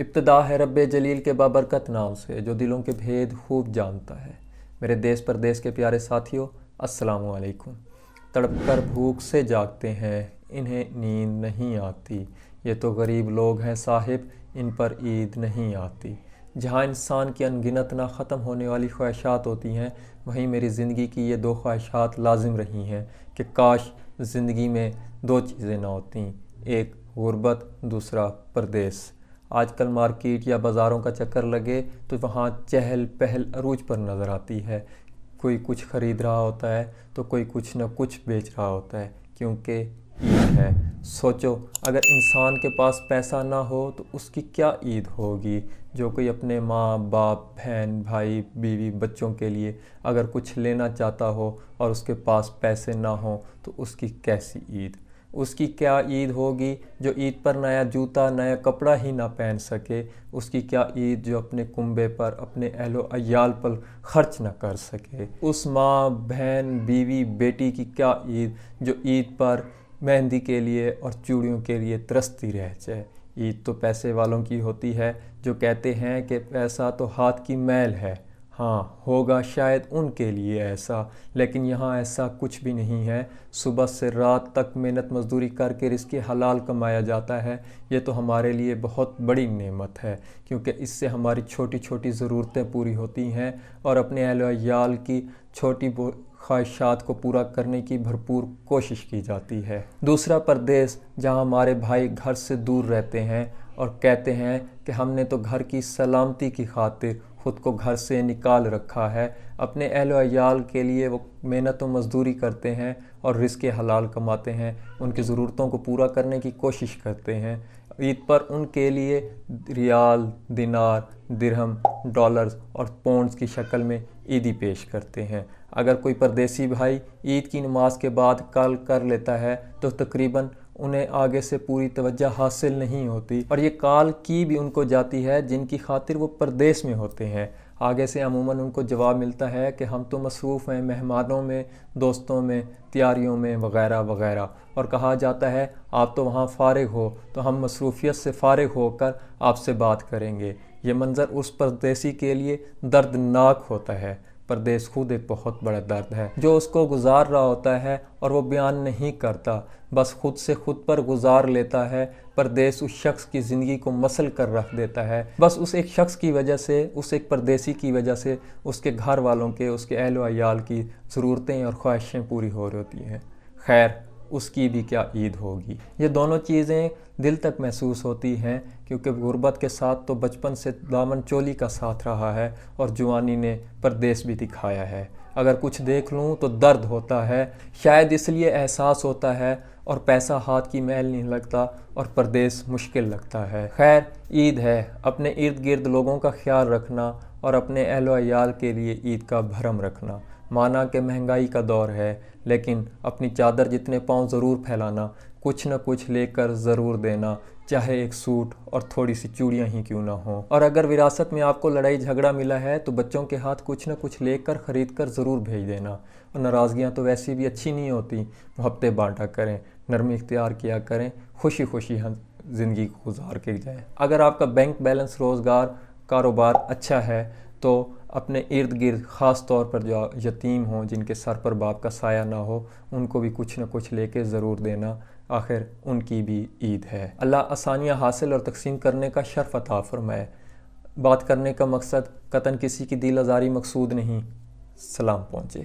ابتدا ہے رب جلیل کے بابرکت نام سے جو دلوں کے بھید خوب جانتا ہے۔ میرے دیس پردیس کے پیارے ساتھیوں، السلام علیکم۔ تڑپ کر بھوک سے جاگتے ہیں، انہیں نیند نہیں آتی، یہ تو غریب لوگ ہیں صاحب، ان پر عید نہیں آتی۔ جہاں انسان کی ان گنت نہ ختم ہونے والی خواہشات ہوتی ہیں، وہیں میری زندگی کی یہ دو خواہشات لازم رہی ہیں کہ کاش زندگی میں دو چیزیں نہ ہوتیں، ایک غربت، دوسرا پردیس۔ آج کل مارکیٹ یا بازاروں کا چکر لگے تو وہاں چہل پہل عروج پر نظر آتی ہے۔ کوئی کچھ خرید رہا ہوتا ہے تو کوئی کچھ نہ کچھ بیچ رہا ہوتا ہے، کیونکہ عید ہے۔ سوچو اگر انسان کے پاس پیسہ نہ ہو تو اس کی کیا عید ہوگی؟ جو کوئی اپنے ماں باپ، بہن بھائی، بیوی بچوں کے لیے اگر کچھ لینا چاہتا ہو اور اس کے پاس پیسے نہ ہوں تو اس کی کیسی عید؟ اس کی کیا عید ہوگی جو عید پر نیا جوتا، نیا کپڑا ہی نہ پہن سکے؟ اس کی کیا عید جو اپنے کنبے پر، اپنے اہل و عیال پر خرچ نہ کر سکے؟ اس ماں، بہن، بیوی، بیٹی کی کیا عید جو عید پر مہندی کے لیے اور چوڑیوں کے لیے ترستی رہ جائے؟ عید تو پیسے والوں کی ہوتی ہے جو کہتے ہیں کہ پیسہ تو ہاتھ کی میل ہے۔ ہاں ہوگا شاید ان کے لیے ایسا، لیکن یہاں ایسا کچھ بھی نہیں ہے۔ صبح سے رات تک محنت مزدوری کر کے رزق حلال کمایا جاتا ہے، یہ تو ہمارے لیے بہت بڑی نعمت ہے، کیونکہ اس سے ہماری چھوٹی چھوٹی ضرورتیں پوری ہوتی ہیں اور اپنے اہل و عیال کی چھوٹی خواہشات کو پورا کرنے کی بھرپور کوشش کی جاتی ہے۔ دوسرا پردیس، جہاں ہمارے بھائی گھر سے دور رہتے ہیں اور کہتے ہیں کہ ہم نے تو گھر کی سلامتی کی خاطر خود کو گھر سے نکال رکھا ہے، اپنے اہل و عیال کے لیے وہ محنت و مزدوری کرتے ہیں اور رزق حلال کماتے ہیں، ان کی ضرورتوں کو پورا کرنے کی کوشش کرتے ہیں۔ عید پر ان کے لیے ریال، دینار، درہم، ڈالرز اور پونڈز کی شکل میں عیدی پیش کرتے ہیں۔ اگر کوئی پردیسی بھائی عید کی نماز کے بعد کال کر لیتا ہے تو تقریباً انہیں آگے سے پوری توجہ حاصل نہیں ہوتی، اور یہ کال کی بھی ان کو جاتی ہے جن کی خاطر وہ پردیس میں ہوتے ہیں۔ آگے سے عموماً ان کو جواب ملتا ہے کہ ہم تو مصروف ہیں مہمانوں میں، دوستوں میں، تیاریوں میں وغیرہ وغیرہ، اور کہا جاتا ہے آپ تو وہاں فارغ ہو تو ہم مصروفیت سے فارغ ہو کر آپ سے بات کریں گے۔ یہ منظر اس پردیسی کے لیے دردناک ہوتا ہے۔ پردیس خود ایک بہت بڑا درد ہے جو اس کو گزار رہا ہوتا ہے اور وہ بیان نہیں کرتا، بس خود سے خود پر گزار لیتا ہے۔ پردیس اس شخص کی زندگی کو مسل کر رکھ دیتا ہے، بس اس ایک شخص کی وجہ سے، اس ایک پردیسی کی وجہ سے اس کے گھر والوں کے، اس کے اہل و عیال کی ضرورتیں اور خواہشیں پوری ہو رہی ہوتی ہیں۔ خیر اس کی بھی کیا عید ہوگی؟ یہ دونوں چیزیں دل تک محسوس ہوتی ہیں، کیونکہ غربت کے ساتھ تو بچپن سے دامن چولی کا ساتھ رہا ہے اور جوانی نے پردیس بھی دکھایا ہے۔ اگر کچھ دیکھ لوں تو درد ہوتا ہے، شاید اس لیے احساس ہوتا ہے، اور پیسہ ہاتھ کی میل نہیں لگتا اور پردیس مشکل لگتا ہے۔ خیر عید ہے، اپنے ارد گرد لوگوں کا خیال رکھنا اور اپنے اہل و عیال کے لیے عید کا بھرم رکھنا۔ مانا کہ مہنگائی کا دور ہے، لیکن اپنی چادر جتنے پاؤں ضرور پھیلانا، کچھ نہ کچھ لے کر ضرور دینا، چاہے ایک سوٹ اور تھوڑی سی چوڑیاں ہی کیوں نہ ہوں۔ اور اگر وراثت میں آپ کو لڑائی جھگڑا ملا ہے تو بچوں کے ہاتھ کچھ نہ کچھ لے کر خرید کر ضرور بھیج دینا۔ اور ناراضگیاں تو ویسی بھی اچھی نہیں ہوتی، محبتیں بانٹا کریں، نرمی اختیار کیا کریں، خوشی خوشی زندگی کو گزار کے جائیں۔ اگر آپ کا بینک بیلنس، روزگار، کاروبار اچھا ہے تو اپنے ارد گرد خاص طور پر جو یتیم ہوں، جن کے سر پر باپ کا سایہ نہ ہو، ان کو بھی کچھ نہ کچھ لے کے ضرور دینا، آخر ان کی بھی عید ہے۔ اللہ آسانیاں حاصل اور تقسیم کرنے کا شرف عطا فرمائے۔ بات کرنے کا مقصد قطعاً کسی کی دل آزاری مقصود نہیں، سلام پہنچے۔